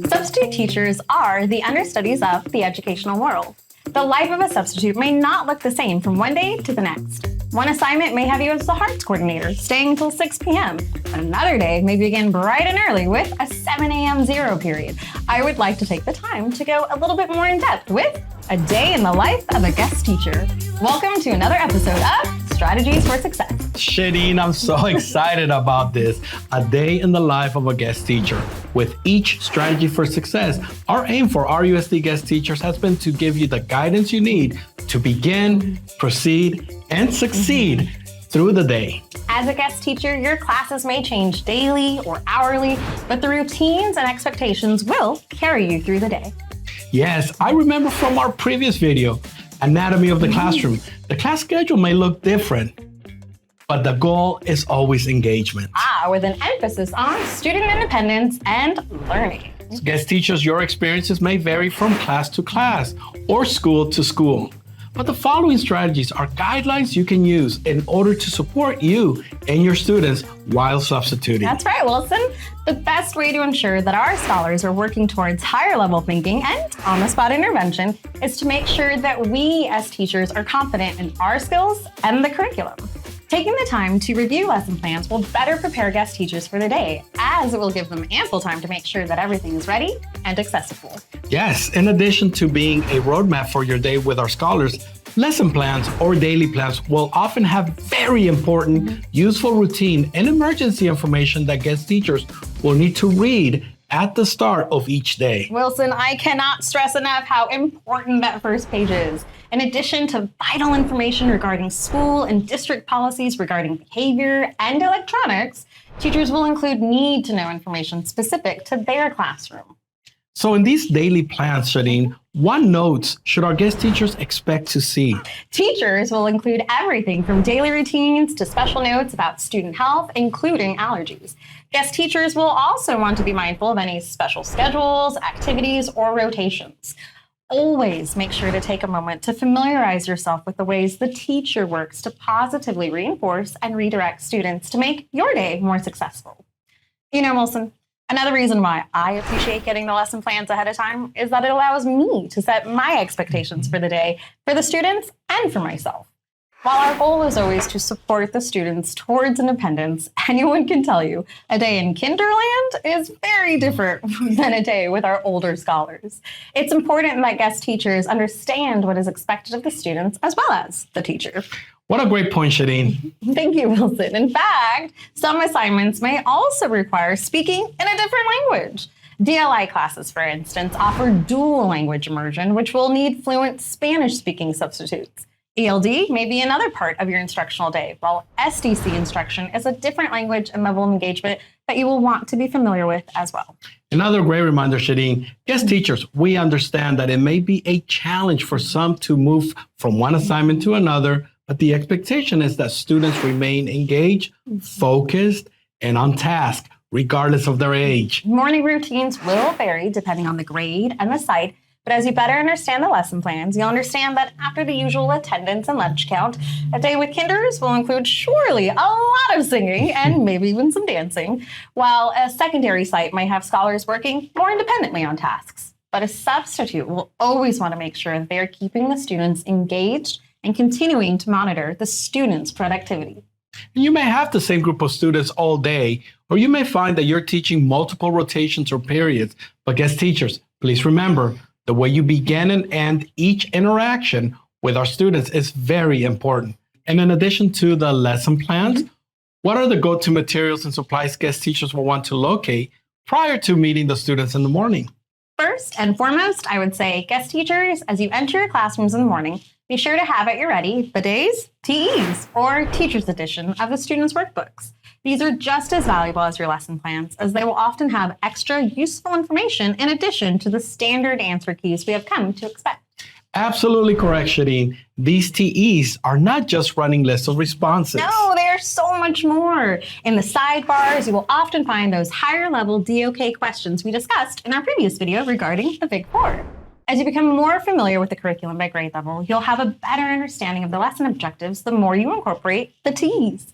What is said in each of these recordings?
Substitute teachers are the understudies of the educational world. The life of a substitute may not look the same from one day to the next. One assignment may have you as the hearts coordinator, staying until 6 p.m. But another day may begin bright and early with a 7 a.m. zero period. I would like to take the time to go a little bit more in depth with a day in the life of a guest teacher. Welcome to another episode of Strategies for Success. Shadeen, I'm so excited about this. A day in the life of a guest teacher. With each strategy for success, our aim for RUSD guest teachers has been to give you the guidance you need to begin, proceed, and succeed through the day. As a guest teacher, your classes may change daily or hourly, but the routines and expectations will carry you through the day. Yes, I remember from our previous video, Anatomy of the Classroom. The class schedule may look different, but the goal is always engagement. With an emphasis on student independence and learning. Guest teachers, your experiences may vary from class to class or school to school. But the following strategies are guidelines you can use in order to support you and your students while substituting. That's right, Wilson. The best way to ensure that our scholars are working towards higher level thinking and on-the-spot intervention is to make sure that we as teachers are confident in our skills and the curriculum. Taking the time to review lesson plans will better prepare guest teachers for the day, as it will give them ample time to make sure that everything is ready and accessible. Yes, in addition to being a roadmap for your day with our scholars, lesson plans or daily plans will often have very important, useful routine and emergency information that guest teachers will need to read at the start of each day. Wilson, I cannot stress enough how important that first page is. In addition to vital information regarding school and district policies regarding behavior and electronics, teachers will include need-to-know information specific to their classroom. So in these daily plans, Shadeen, what notes should our guest teachers expect to see? Teachers will include everything from daily routines to special notes about student health, including allergies. Guest teachers will also want to be mindful of any special schedules, activities, or rotations. Always make sure to take a moment to familiarize yourself with the ways the teacher works to positively reinforce and redirect students to make your day more successful. You know, Wilson, another reason why I appreciate getting the lesson plans ahead of time is that it allows me to set my expectations for the day for the students and for myself. While our goal is always to support the students towards independence, anyone can tell you a day in Kinderland is very different than a day with our older scholars. It's important that guest teachers understand what is expected of the students as well as the teacher. What a great point, Shadeen. Thank you, Wilson. In fact, some assignments may also require speaking in a different language. DLI classes, for instance, offer dual language immersion, which will need fluent Spanish-speaking substitutes. ELD may be another part of your instructional day, while SDC instruction is a different language and level of engagement that you will want to be familiar with as well. Another great reminder, Shadeen, guest teachers, we understand that it may be a challenge for some to move from one assignment to another, but the expectation is that students remain engaged, focused, and on task, regardless of their age. Morning routines will vary depending on the grade and the site, but as you better understand the lesson plans, you'll understand that after the usual attendance and lunch count, a day with kinders will include surely a lot of singing and maybe even some dancing, while a secondary site might have scholars working more independently on tasks. But a substitute will always want to make sure that they are keeping the students engaged and continuing to monitor the students' productivity. You may have the same group of students all day, or you may find that you're teaching multiple rotations or periods. But guest teachers, please remember, the way you begin and end each interaction with our students is very important. And in addition to the lesson plans, what are the go-to materials and supplies guest teachers will want to locate prior to meeting the students in the morning? First and foremost, I would say guest teachers, as you enter your classrooms in the morning, be sure to have at your ready bidets, TEs, or teacher's edition of the students' workbooks. These are just as valuable as your lesson plans, as they will often have extra useful information in addition to the standard answer keys we have come to expect. Absolutely correct, Shadeen. These TEs are not just running lists of responses. No, they are so much more. In the sidebars, you will often find those higher level DOK questions we discussed in our previous video regarding the Big Four. As you become more familiar with the curriculum by grade level, you'll have a better understanding of the lesson objectives the more you incorporate the TEs.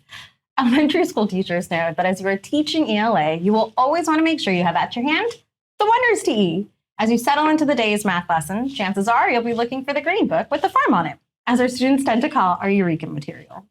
Elementary school teachers know that as you are teaching ELA, you will always want to make sure you have at your hand the Wonders TE. As you settle into the day's math lesson, chances are you'll be looking for the green book with the farm on it, as our students tend to call our Eureka material.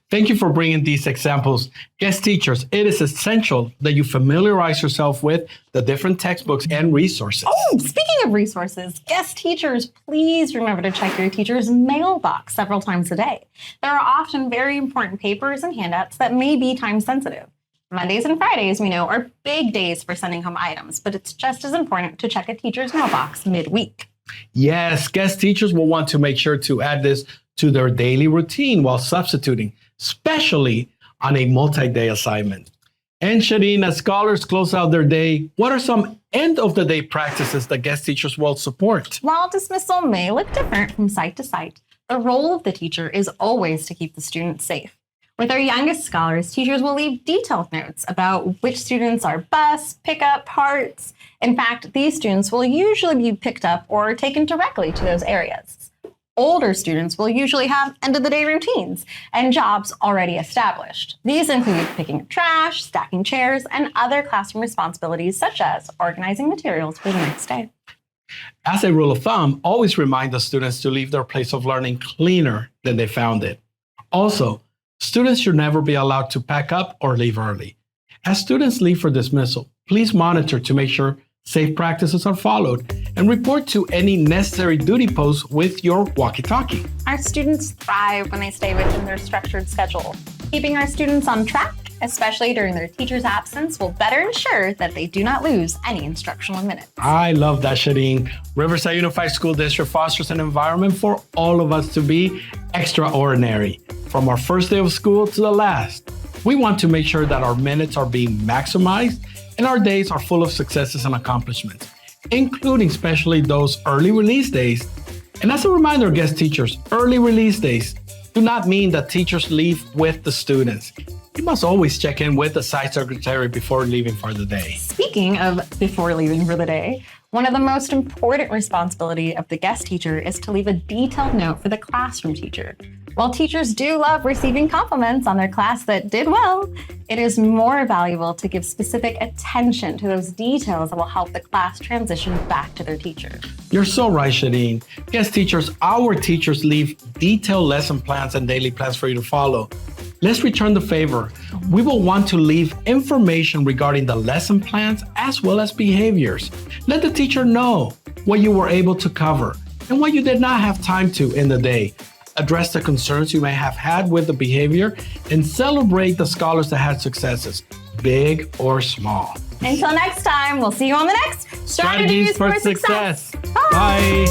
Thank you for bringing these examples. Guest teachers, it is essential that you familiarize yourself with the different textbooks and resources. Oh, speaking of resources, guest teachers, please remember to check your teacher's mailbox several times a day. There are often very important papers and handouts that may be time sensitive. Mondays and Fridays, we know, are big days for sending home items, but it's just as important to check a teacher's mailbox midweek. Yes, guest teachers will want to make sure to add this to their daily routine while substituting, especially on a multi-day assignment. And Shireen, as scholars close out their day, what are some end-of-the-day practices that guest teachers will support? While dismissal may look different from site to site, the role of the teacher is always to keep the students safe. With our youngest scholars, teachers will leave detailed notes about which students are bus, pickup, parts. In fact, these students will usually be picked up or taken directly to those areas. Older students will usually have end-of-the-day routines and jobs already established. These include picking up trash, stacking chairs, and other classroom responsibilities such as organizing materials for the next day. As a rule of thumb, always remind the students to leave their place of learning cleaner than they found it. Also, students should never be allowed to pack up or leave early. As students leave for dismissal, please monitor to make sure safe practices are followed and report to any necessary duty posts with your walkie-talkie. Our students thrive when they stay within their structured schedule. Keeping our students on track, especially during their teacher's absence, will better ensure that they do not lose any instructional minutes. I love that, Shireen. Riverside Unified School District fosters an environment for all of us to be extraordinary. From our first day of school to the last, we want to make sure that our minutes are being maximized and our days are full of successes and accomplishments, including especially those early release days. And as a reminder, guest teachers, early release days do not mean that teachers leave with the students. You must always check in with the site secretary before leaving for the day. Speaking of before leaving for the day, one of the most important responsibilities of the guest teacher is to leave a detailed note for the classroom teacher. While teachers do love receiving compliments on their class that did well, it is more valuable to give specific attention to those details that will help the class transition back to their teacher. You're so right, Shireen. Guest teachers, our teachers leave detailed lesson plans and daily plans for you to follow. Let's return the favor. We will want to leave information regarding the lesson plans as well as behaviors. Let the teacher know what you were able to cover and what you did not have time to in the day. Address the concerns you may have had with the behavior and celebrate the scholars that had successes, big or small. Until next time, we'll see you on the next Strategies for Success. Bye.